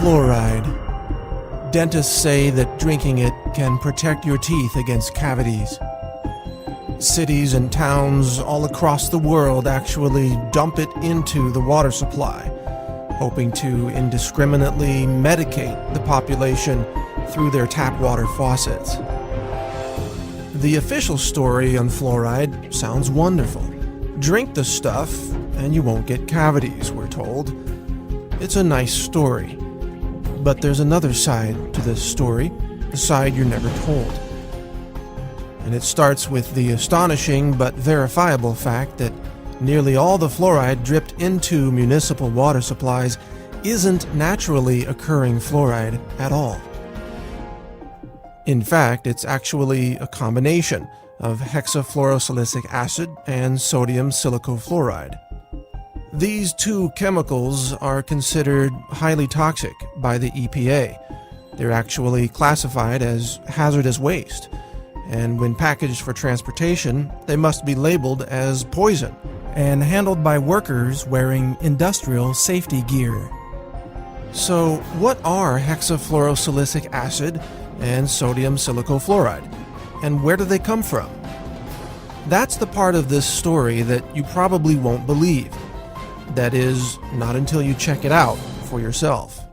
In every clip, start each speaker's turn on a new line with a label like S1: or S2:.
S1: Fluoride. Dentists say that drinking it can protect your teeth against cavities. Cities and towns all across the world actually dump it into the water supply, hoping to indiscriminately medicate the population through their tap water faucets. The official story on fluoride sounds wonderful. Drink the stuff and you won't get cavities, we're told. It's a nice story. But there's another side to this story, the side you're never told. And it starts with the astonishing but verifiable fact that nearly all the fluoride dripped into municipal water supplies isn't naturally occurring fluoride at all. In fact, it's actually a combination of hexafluorosilicic acid and sodium silicofluoride. These two chemicals are considered highly toxic by the EPA. They're actually classified as hazardous waste, and when packaged for transportation, they must be labeled as poison and handled by workers wearing industrial safety gear. So, what are hexafluorosilicic acid and sodium silicofluoride, and where do they come from? That's the part of this story that you probably won't believe. That is, not until you check it out for yourself.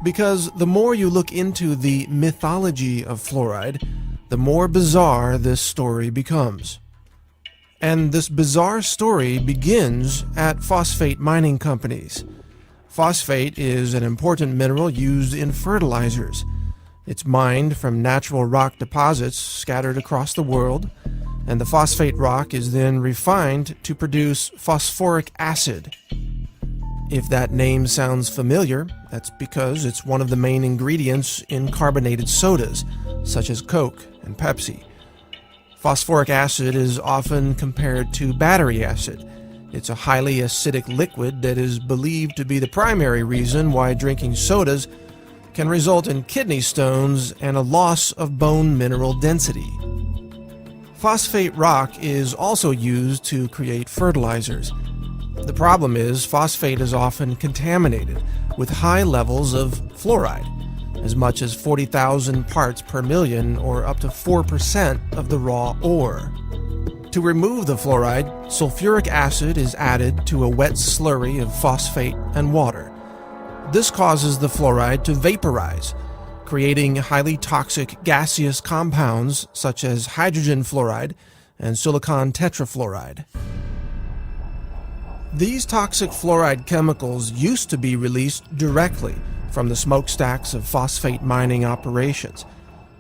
S1: Because the more you look into the mythology of fluoride, the more bizarre this story becomes. And this bizarre story begins at phosphate mining companies. Phosphate is an important mineral used in fertilizers. It's mined from natural rock deposits scattered across the world, and the phosphate rock is then refined to produce phosphoric acid. If that name sounds familiar, that's because it's one of the main ingredients in carbonated sodas, such as Coke and Pepsi. Phosphoric acid is often compared to battery acid. It's a highly acidic liquid that is believed to be the primary reason why drinking sodas can result in kidney stones and a loss of bone mineral density. Phosphate rock is also used to create fertilizers. The problem is phosphate is often contaminated with high levels of fluoride, as much as 40,000 parts per million, or up to 4% of the raw ore. To remove the fluoride, sulfuric acid is added to a wet slurry of phosphate and water. This causes the fluoride to vaporize, creating highly toxic gaseous compounds such as hydrogen fluoride and silicon tetrafluoride. These toxic fluoride chemicals used to be released directly from the smokestacks of phosphate mining operations,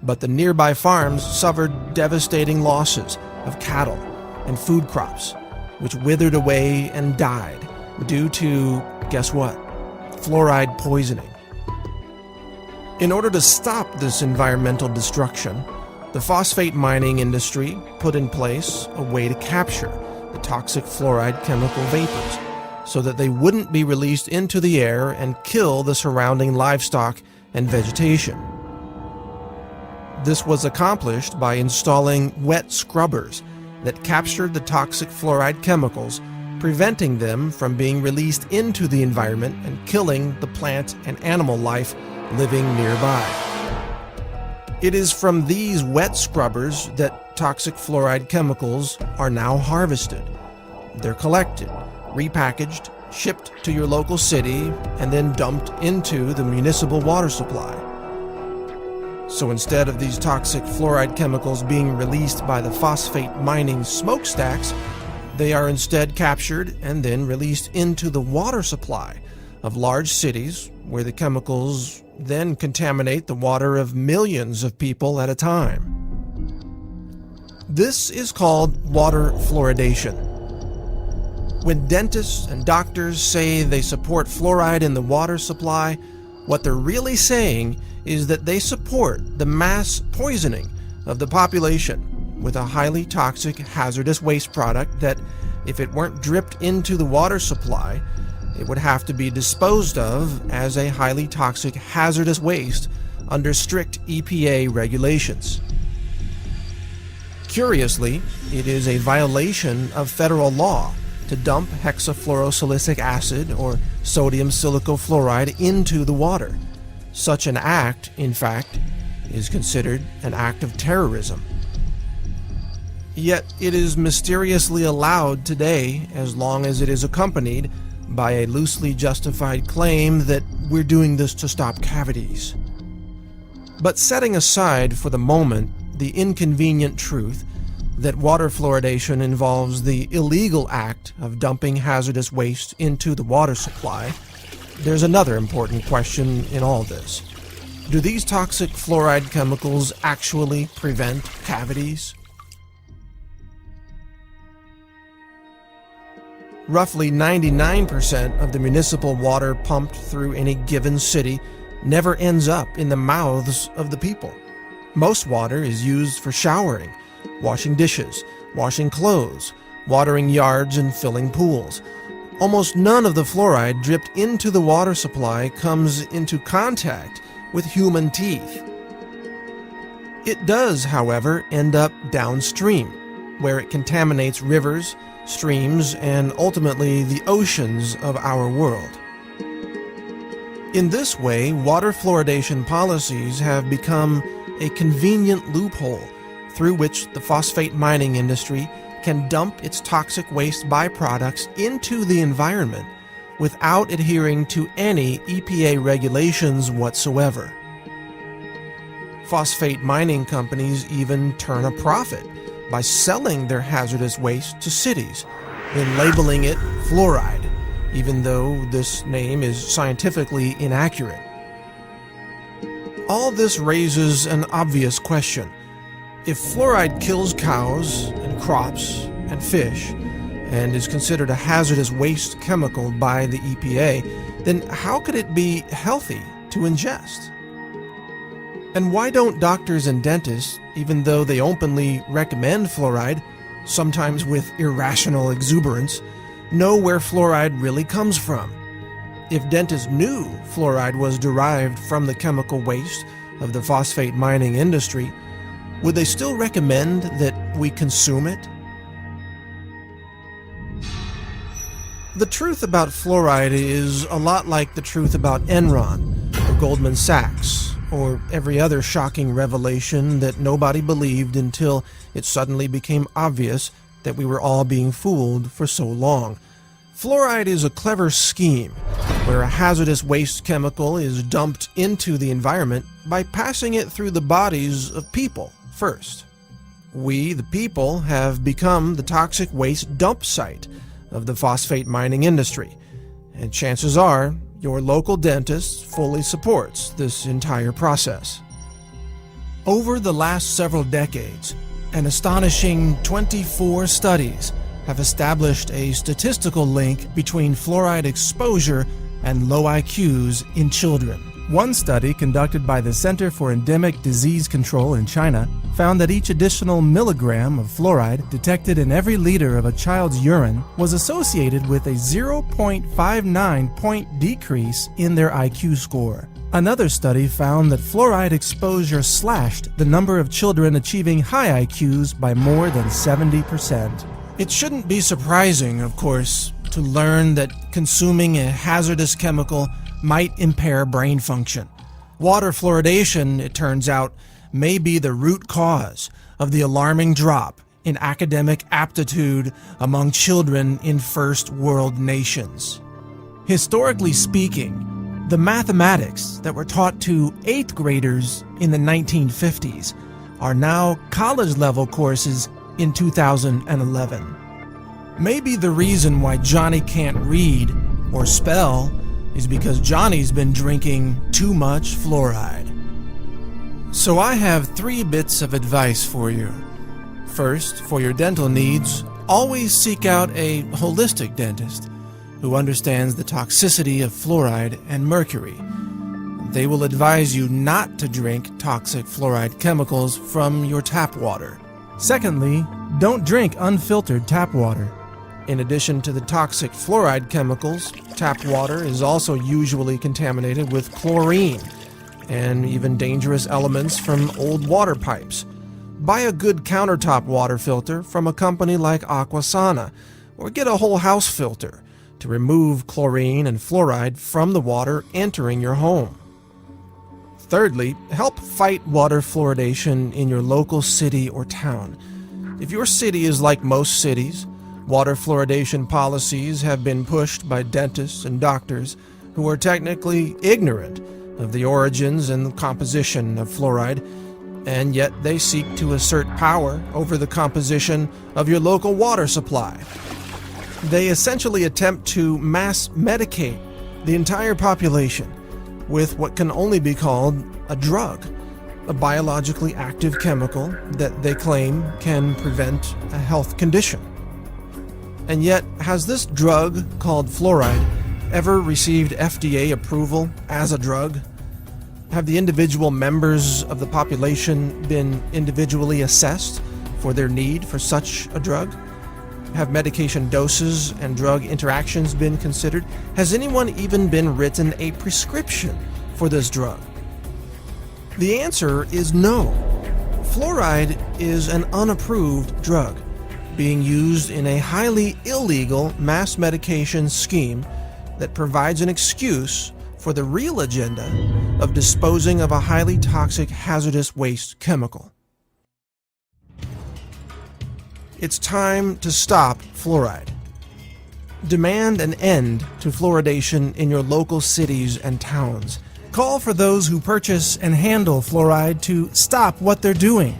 S1: but the nearby farms suffered devastating losses of cattle and food crops, which withered away and died due to, guess what? Fluoride poisoning. In order to stop this environmental destruction, the phosphate mining industry put in place a way to capture the toxic fluoride chemical vapors so that they wouldn't be released into the air and kill the surrounding livestock and vegetation. This was accomplished by installing wet scrubbers that captured the toxic fluoride chemicals, preventing them from being released into the environment and killing the plant and animal life living nearby. It is from these wet scrubbers that toxic fluoride chemicals are now harvested. They're collected, repackaged, shipped to your local city, and then dumped into the municipal water supply. So instead of these toxic fluoride chemicals being released by the phosphate mining smokestacks, they are instead captured and then released into the water supply of large cities, where the chemicals then contaminate the water of millions of people at a time. This is called water fluoridation. When dentists and doctors say they support fluoride in the water supply, what they're really saying is that they support the mass poisoning of the population with a highly toxic hazardous waste product that, if it weren't dripped into the water supply, it would have to be disposed of as a highly toxic hazardous waste under strict EPA regulations. Curiously, it is a violation of federal law to dump hexafluorosilicic acid or sodium silicofluoride into the water. Such an act, in fact, is considered an act of terrorism. Yet it is mysteriously allowed today as long as it is accompanied by a loosely justified claim that we're doing this to stop cavities. But setting aside for the moment the inconvenient truth that water fluoridation involves the illegal act of dumping hazardous waste into the water supply, there's another important question in all this. Do these toxic fluoride chemicals actually prevent cavities? Roughly 99% of the municipal water pumped through any given city never ends up in the mouths of the people. Most water is used for showering, washing dishes, washing clothes, watering yards, and filling pools. Almost none of the fluoride dripped into the water supply comes into contact with human teeth. It does, however, end up downstream, where it contaminates rivers, streams, and ultimately the oceans of our world. In this way, water fluoridation policies have become a convenient loophole through which the phosphate mining industry can dump its toxic waste byproducts into the environment without adhering to any EPA regulations whatsoever. Phosphate mining companies even turn a profit by selling their hazardous waste to cities, then labeling it fluoride, even though this name is scientifically inaccurate. All this raises an obvious question. If fluoride kills cows and crops and fish and is considered a hazardous waste chemical by the EPA, then how could it be healthy to ingest? And why don't doctors and dentists, even though they openly recommend fluoride, sometimes with irrational exuberance, know where fluoride really comes from? If dentists knew fluoride was derived from the chemical waste of the phosphate mining industry, would they still recommend that we consume it? The truth about fluoride is a lot like the truth about Enron or Goldman Sachs or every other shocking revelation that nobody believed until it suddenly became obvious that we were all being fooled for so long. Fluoride is a clever scheme where a hazardous waste chemical is dumped into the environment by passing it through the bodies of people first. We, the people, have become the toxic waste dump site of the phosphate mining industry, and chances are your local dentist fully supports this entire process. Over the last several decades, an astonishing 24 studies have established a statistical link between fluoride exposure and low IQs in children. One study conducted by the Center for Endemic Disease Control in China found that each additional milligram of fluoride detected in every liter of a child's urine was associated with a 0.59 point decrease in their IQ score. Another study found that fluoride exposure slashed the number of children achieving high IQs by more than 70%. It shouldn't be surprising, of course, to learn that consuming a hazardous chemical might impair brain function. Water fluoridation, it turns out, may be the root cause of the alarming drop in academic aptitude among children in first world nations. Historically speaking, the mathematics that were taught to 8th graders in the 1950s are now college-level courses in 2011. Maybe the reason why Johnny can't read or spell is because Johnny's been drinking too much fluoride. So I have 3 bits of advice for you. First, for your dental needs, always seek out a holistic dentist who understands the toxicity of fluoride and mercury. They will advise you not to drink toxic fluoride chemicals from your tap water. Secondly, don't drink unfiltered tap water. In addition to the toxic fluoride chemicals, tap water is also usually contaminated with chlorine and even dangerous elements from old water pipes. Buy a good countertop water filter from a company like Aquasana, or get a whole house filter to remove chlorine and fluoride from the water entering your home. Thirdly, help fight water fluoridation in your local city or town. If your city is like most cities, water fluoridation policies have been pushed by dentists and doctors who are technically ignorant of the origins and composition of fluoride, and yet they seek to assert power over the composition of your local water supply. They essentially attempt to mass medicate the entire population with what can only be called a drug, a biologically active chemical that they claim can prevent a health condition. And yet, has this drug called fluoride ever received FDA approval as a drug? Have the individual members of the population been individually assessed for their need for such a drug? Have medication doses and drug interactions been considered? Has anyone even been written a prescription for this drug? The answer is no. Fluoride is an unapproved drug being used in a highly illegal mass medication scheme that provides an excuse for the real agenda of disposing of a highly toxic hazardous waste chemical. It's time to stop fluoride. Demand an end to fluoridation in your local cities and towns. Call for those who purchase and handle fluoride to stop what they're doing.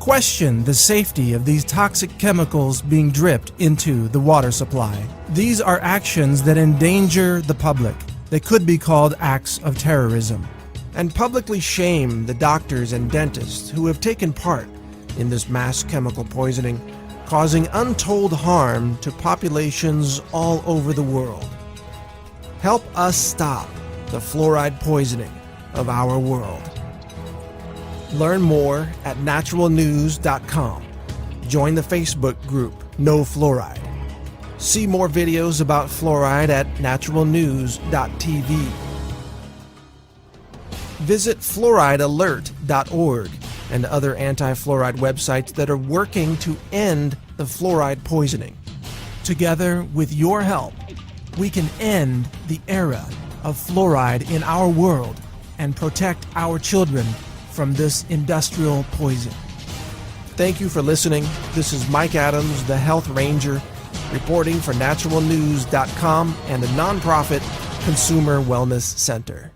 S1: Question the safety of these toxic chemicals being dripped into the water supply. These are actions that endanger the public. They could be called acts of terrorism. And publicly shame the doctors and dentists who have taken part in this mass chemical poisoning, causing untold harm to populations all over the world. Help us stop the fluoride poisoning of our world. Learn more at naturalnews.com. Join the Facebook group No Fluoride. See more videos about fluoride at naturalnews.tv. Visit fluoridealert.org and other anti-fluoride websites that are working to end the fluoride poisoning. Together, with your help, we can end the era of fluoride in our world and protect our children from this industrial poison. Thank you for listening. This is Mike Adams, the Health Ranger, reporting for naturalnews.com and the nonprofit Consumer Wellness Center.